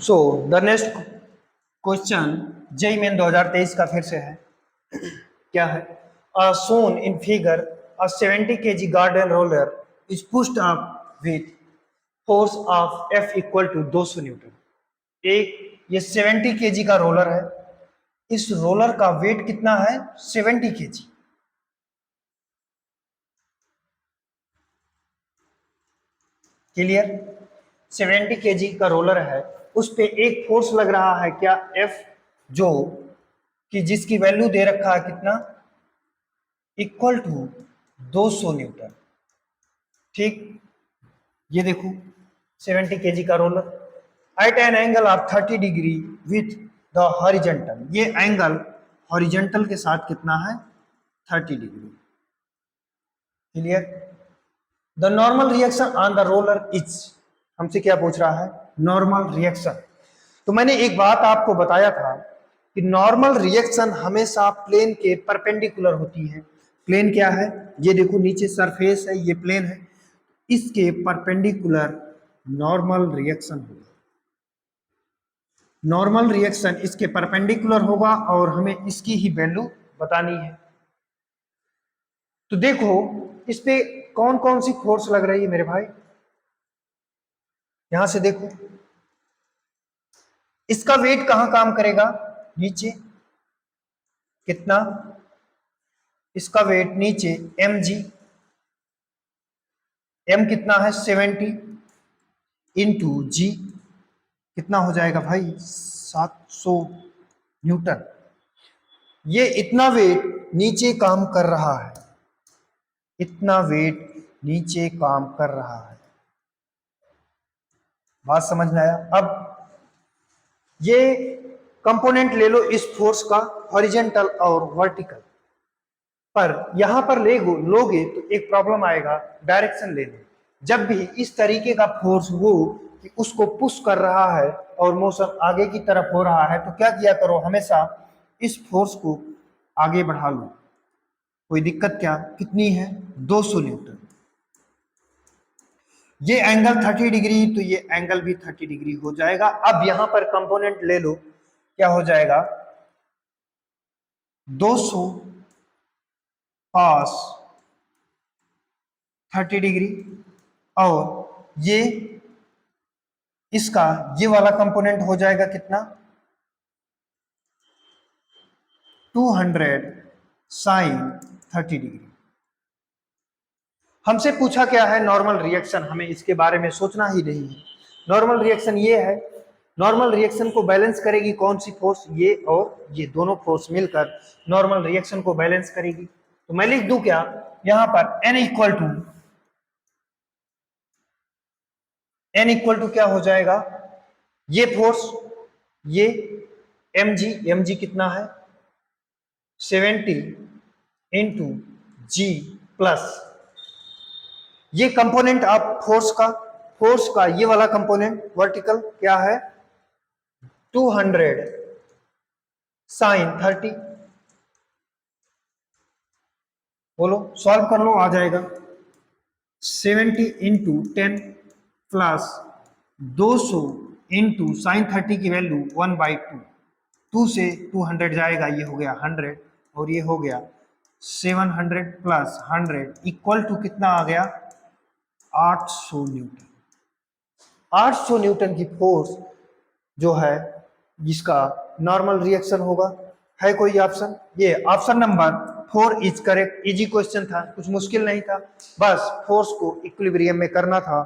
So the next question JEE Main 2023 का फिर से है। क्या है? सोन in figure a 70 kg garden roller is pushed up with force of F equal to 200 newton. एक ये 70 kg का रोलर है, इस रोलर का वेट कितना है? 70 kg। क्लियर? 70 kg का रोलर है, उस पे एक फोर्स लग रहा है क्या? F, जो कि जिसकी वैल्यू दे रखा है कितना? Equal to 200 newton. ठीक, ये देखो 70 kg का roller at an angle of 30 degree with the horizontal. ये एंगल हॉरिजेंटल के साथ कितना है? 30 degree. Clear? The normal reaction on the roller is, हमसे क्या पूछ रहा है? Normal reaction. तो मैंने एक बात आपको बताया था कि नॉर्मल रिएक्शन हमेशा प्लेन के परपेंडिकुलर होती है। प्लेन क्या है? ये देखो नीचे सरफेस है, ये प्लेन है, इसके परपेंडिकुलर नॉर्मल रिएक्शन होगा। नॉर्मल रिएक्शन इसके परपेंडिकुलर होगा और हमें इसकी ही वैल्यू बतानी है। तो देखो इस पे कौन कौन सी फोर्स लग रही है मेरे भाई, यहां से देखो। इसका वेट कहां काम करेगा? नीचे। कितना? इसका वेट नीचे mg। m कितना है? 70 इंटू जी कितना हो जाएगा भाई? 700 न्यूटन। ये इतना वेट नीचे काम कर रहा है, इतना वेट नीचे काम कर रहा है। बात समझ में आया? अब ये कंपोनेंट ले लो इस फोर्स का, हॉरिजेंटल और वर्टिकल। पर यहां पर लोगे तो एक प्रॉब्लम आएगा, डायरेक्शन लेने। जब भी इस तरीके का फोर्स हो कि उसको पुश कर रहा है और मोशन आगे की तरफ हो रहा है, तो क्या किया करो? हमेशा इस फोर्स को आगे बढ़ा लो। कोई दिक्कत क्या? कितनी है? 200 न्यूटन। ये एंगल 30 डिग्री, तो ये एंगल भी 30 डिग्री हो जाएगा। अब यहां पर कंपोनेंट ले लो, क्या हो जाएगा? 200 cos 30 डिग्री, और ये इसका ये वाला कंपोनेंट हो जाएगा कितना? 200 sin 30 डिग्री। हमसे पूछा क्या है? Normal reaction. हमें इसके बारे में सोचना ही नहीं है। नॉर्मल रिएक्शन ये है, नॉर्मल रिएक्शन को बैलेंस करेगी कौन सी फोर्स? ये और ये दोनों फोर्स मिलकर नॉर्मल रिएक्शन को बैलेंस करेगी। तो मैं लिख दूं क्या यहां पर? n इक्वल टू क्या हो जाएगा? ये फोर्स, ये mg कितना है? 70 इंटू जी प्लस ये कंपोनेंट ऑफ फोर्स का ये वाला कंपोनेंट वर्टिकल क्या है? 200 साइन 30। बोलो, सॉल्व कर लो, आ जाएगा। 70 इंटू 10 प्लस 200 इंटू साइन 30 की वैल्यू 1/2। 2 से 200 जाएगा, ये हो गया 100 और ये हो गया 700 प्लस 100 इक्वल टू कितना आ गया? 800 न्यूटन। 800 न्यूटन की फोर्स जो है जिसका नॉर्मल रिएक्शन होगा। है कोई ऑप्शन? ये option number 4 is correct. Easy question था, कुछ मुश्किल नहीं था, बस फोर्स को इक्विलिब्रियम में करना था।